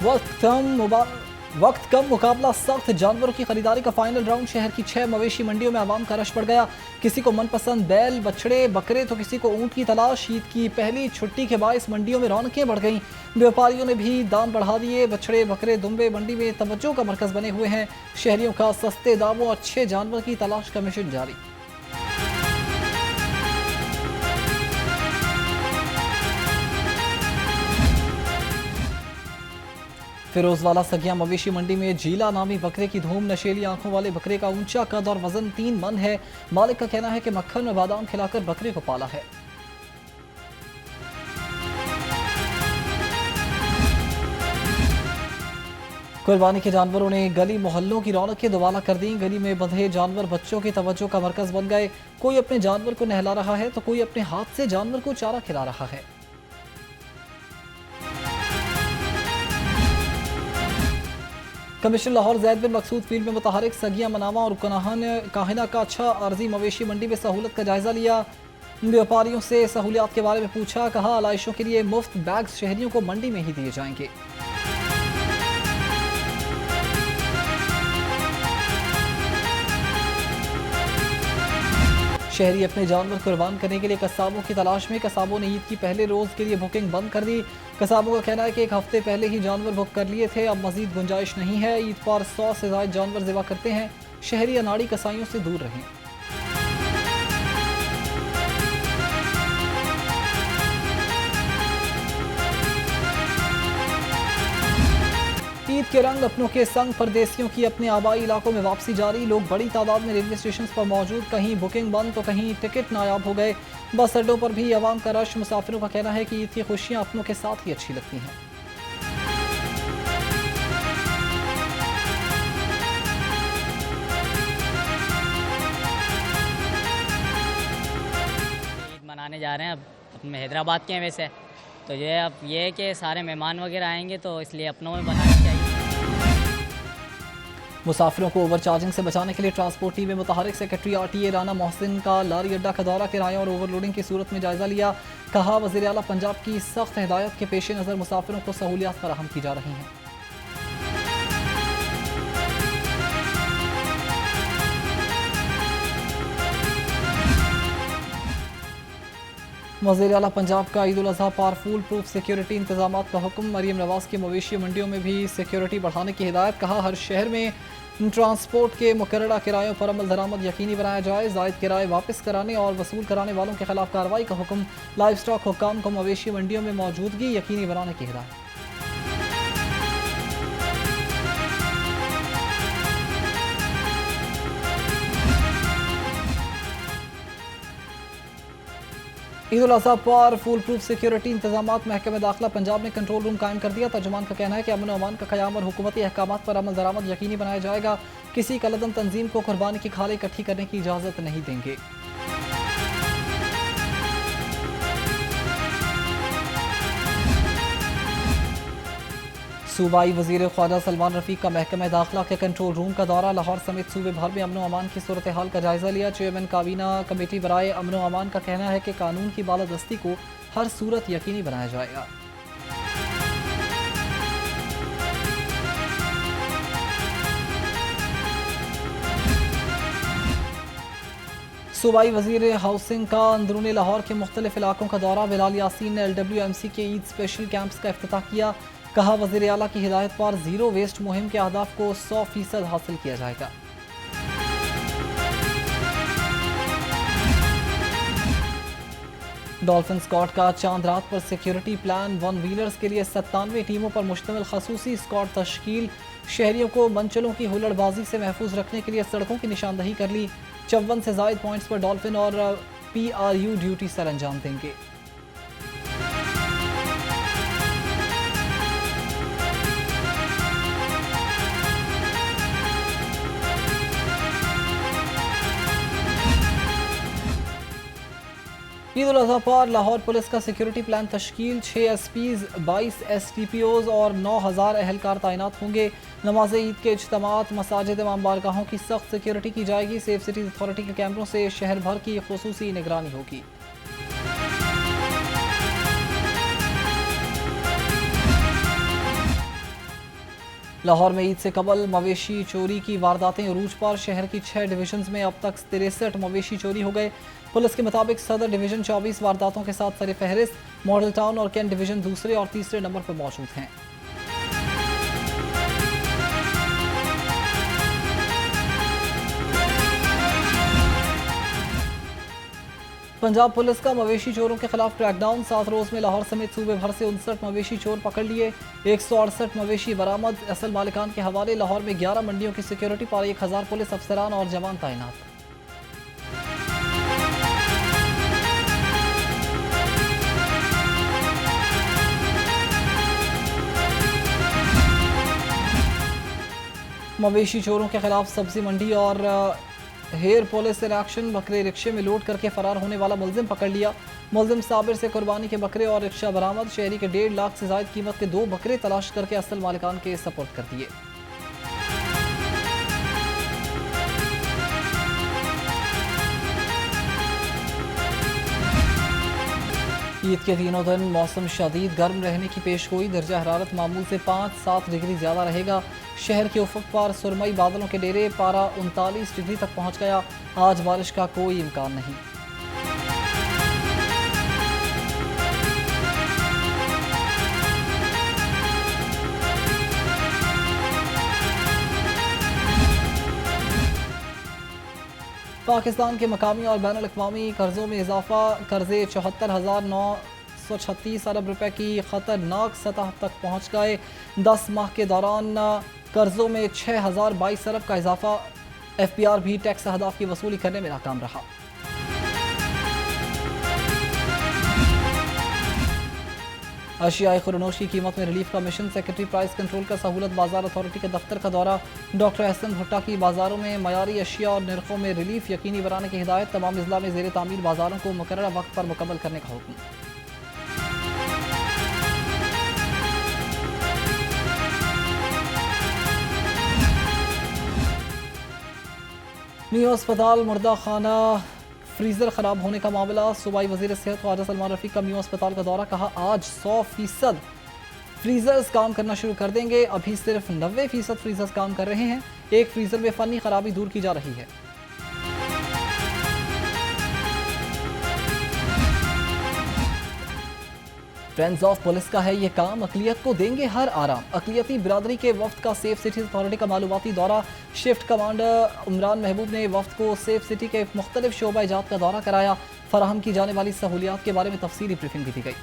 वक्त कम वक्त कम मुकाबला सख्त। जानवरों की खरीदारी का फाइनल राउंड। शहर की 6 मवेशी मंडियों में आवाम का रश बढ़ गया। किसी को मनपसंद बैल, बछड़े, बकरे तो किसी को ऊंट की तलाश। ईद की पहली छुट्टी के बायस मंडियों में रौनकें बढ़ गईं। व्यापारियों ने भी दाम बढ़ा दिए। बछड़े, बकरे, दुम्बे मंडी में तवज्जो का मरकज बने हुए हैं। शहरियों का सस्ते दामों और अच्छे जानवर की तलाश का मिशन जारी। फिरोजवाला सगिया मवेशी मंडी में झीला नामी बकरे की धूम। नशीली आंखों वाले बकरे का ऊंचा कद और वजन 3 मन है। मालिक का कहना है कि मक्खन में बादाम खिलाकर बकरे को पाला है। कुर्बानी के जानवरों ने गली मोहल्लों की रौनकें दोबारा कर दी। गली में बंधे जानवर बच्चों की तवज्जो का मरकज बन गए। कोई अपने जानवर को नहला रहा है तो कोई अपने हाथ से जानवर को चारा खिला रहा है। कमिश्नर लाहौर ज़ैद बिन मकसूद फील्ड में मुतहरिक सगिया मनामा और काहिना का अच्छा आर्जी मवेशी मंडी में सहूलत का जायजा लिया। व्यापारियों से सहूलियात के बारे में पूछा। कहा आलाइशों के लिए मुफ्त बैग्स शहरियों को मंडी में ही दिए जाएंगे। शहरी अपने जानवर कुर्बान करने के लिए कसाबों की तलाश में। कसाबों ने ईद की पहले रोज के लिए बुकिंग बंद कर दी। कसाबों का कहना है कि एक हफ्ते पहले ही जानवर बुक कर लिए थे, अब मजीद गुंजाइश नहीं है। ईद पर 100 से ज्यादा जानवर ज़िबा करते हैं। शहरी अनाड़ी कसाईयों से दूर रहें। ईद के रंग अपनों के संग। परदेसियों की अपने आबाई इलाकों में वापसी जारी। लोग बड़ी तादाद में रेलवे स्टेशन पर मौजूद। कहीं बुकिंग बंद तो कहीं टिकट नायाब हो गए। बस अड्डों पर भी आवाम का रश। मुसाफिरों का कहना है कि ईद की खुशियां अपनों के साथ ही अच्छी लगती हैं। ईद मनाने जा रहे हैं। अब अपने हैदराबाद के हैं वैसे तो ये अब ये है कि सारे मेहमान वगैरह आएंगे तो इसलिए अपनों में बनाना चाहिए। मुसाफिरों को ओवरचार्जिंग से बचाने के लिए ट्रांसपोर्ट टीम में मुतहरिक सेक्रेटरी RTA राना मोहसिन का लारी अड्डा का दौरा किराया और ओवरलोडिंग की सूरत में जायजा लिया। कहा वज़ीर आला पंजाब की सख्त हिदायत के पेश नज़र मुसाफिरों को सहूलियात फराहम की जा रही हैं। वज़ीर आला पंजाब का ईद उल अज़हा पर फूल प्रूफ सिक्योरिटी इंतजाम का हुक्म। मरीम नवाज की मवेशी मंडियों में भी सिक्योरिटी बढ़ाने की हिदायत। कहा हर शहर में ट्रांसपोर्ट के मुकर्ररा किरायों पर अमल दरामद यकीनी बनाया जाए। जायद किराए वापस कराने और वसूल कराने वालों के खिलाफ कार्रवाई का हुक्म। लाइव स्टॉक हुक्काम को मवेशी मंडियों में मौजूदगी यकीनी बनाने की हिदायत। ईद उल अज़हा पर फुल प्रूफ सिक्योरिटी इंतजाम। महकमे दाखिला पंजाब ने कंट्रोल रूम कायम कर दिया। तर्जुमान का कहना है कि अमन और अमान का क़याम और हुकूमती अहकामात पर अमल दरामद यकीनी बनाया जाएगा। किसी कलदम तंजीम को कुर्बानी की खालें इकट्ठी करने की इजाज़त नहीं देंगे। सूबाई वज़ीर ख्वाजा सलमान रफ़ीक का महकमा दाखिला के कंट्रोल रूम का दौरा। लाहौर समेत सूबे भर में अमन अमान की सूरत हाल का जायजा लिया। चेयरमैन काबीना कमेटी बराए अमन अमान का कहना है कि कानून की बालादस्ती को हर सूरत यकीनी बनाया जाएगा। सूबाई वज़ीर हाउसिंग का अंदरूनी लाहौर के मुख्तलिफ इलाकों का दौरा। बिलाल यासीन ने LWMC के ईद स्पेशल कैंप्स का इफ्तिताह किया। कहा वज़ीर आला की हिदायत पर ज़ीरो वेस्ट मुहिम के अहदाफ को 100% हासिल किया जाएगा। डॉल्फिन स्क्वाड का चांद रात पर सिक्योरिटी प्लान। 1 व्हीलर्स के लिए 97 टीमों पर मुश्तमिल खसूसी स्क्वाड तश्कील। शहरियों को मंचलों की हुल्लड़बाजी से महफूज रखने के लिए सड़कों की निशानदही कर ली। 54 से ज़ायद पॉइंट्स पर डॉल्फिन और PRU ड्यूटी सर अंजाम देंगे। ईद उल अज़हा पर लाहौर पुलिस का सिक्योरिटी प्लान तश्कील। 6 SPs, 22 STPOs और 9000 एहलकार तैनात होंगे। नमाज ईद के इज्तिमात, मसाजिद, इमाम बारगाहों की सख्त सिक्योरिटी की जाएगी। सेफ सिटीज अथॉरिटी के कैमरों से शहर भर की खुसूसी निगरानी होगी। लाहौर में ईद से कबल मवेशी चोरी की वारदातें अरूज पर। शहर की 6 डिवीजन में अब तक 63 मवेशी चोरी हो गए। पुलिस के मुताबिक सदर डिवीजन 24 वारदातों के साथ सर फहरिस्त, मॉडल टाउन और कैंट डिवीजन दूसरे और तीसरे नंबर पर मौजूद हैं। पंजाब पुलिस का मवेशी चोरों के खिलाफ क्रैकडाउन। 7 रोज में लाहौर समेत सूबे भर से 59 मवेशी चोर पकड़ लिए। 168 मवेशी बरामद। असल मालिकान के हवाले लाहौर में 11 मंडियों की सिक्योरिटी पर 1000 पुलिस अफसरान और जवान तैनात। मवेशी चोरों के खिलाफ सब्जी मंडी और हेयर पुलिस इन एक्शन। बकरे रिक्शे में लोड करके फरार होने वाला मुलजिम पकड़ लिया। मुलजिम साबिर से कुर्बानी के बकरे और रिक्शा बरामद। शहरी के 1.5 लाख से ज्यादा कीमत के 2 बकरे तलाश करके असल मालिकान के सपोर्ट कर दिए। ईद के तीनों दिन मौसम शदीद गर्म रहने की पेशगोई। दर्जा हरारत मामूल से 5-7 डिग्री ज़्यादा रहेगा। शहर के उफक पर सुरमई बादलों के डेरे। पारा 39 डिग्री तक पहुंच गया। आज बारिश का कोई इम्कान नहीं। पाकिस्तान के मकामी और बैनुल अक़वामी कर्ज़ों में इजाफा। कर्ज़े 74,936 अरब रुपए की ख़तरनाक सतह तक पहुँच गए। 10 माह के दौरान कर्ज़ों में 6,022 अरब का इजाफा। FBR भी टैक्स अहदाफ की वसूली करने में नाकाम रहा। अशियाए खुरनोश की कीमत में रिलीफ का मिशन। सेक्रेटरी प्राइस कंट्रोल का सहूलत बाजार अथॉरिटी के दफ्तर का दौरा। डॉक्टर एहसन भुट्टा की बाजारों में मयारी अशिया और नरखों में रिलीफ यकीनी बनाने की हिदायत। तमाम अजला में ज़ेर तामीर बाजारों को मुकर्ररा वक्त पर मुकम्मल करने का हुक्म। न्यू अस्पताल मुर्दा खाना फ्रीज़र ख़राब होने का मामला। सूबाई वज़ीर सेहत ख्वाजा सलमान रफ़ी का न्यू अस्पताल का दौरा। कहा आज 100% फ्रीज़र्स काम करना शुरू कर देंगे। अभी सिर्फ 90% फ्रीज़र्स काम कर रहे हैं। एक फ्रीज़र में फ़नी खराबी दूर की जा रही है। फ्रेंड्स ऑफ पुलिस का है ये काम। अक़लियत को देंगे हर आराम। अक़लियती बिरादरी के वफ्द का सेफ सिटीज़ अथॉरिटी का मालूमाती दौरा। शिफ्ट कमांडर उमरान महबूब ने वफ्द को सेफ सिटी के मुख्तलिफ शोबा इजात का दौरा कराया। फराहम की जाने वाली सहूलियात के बारे में तफसीली ब्रीफिंग भी दी गई।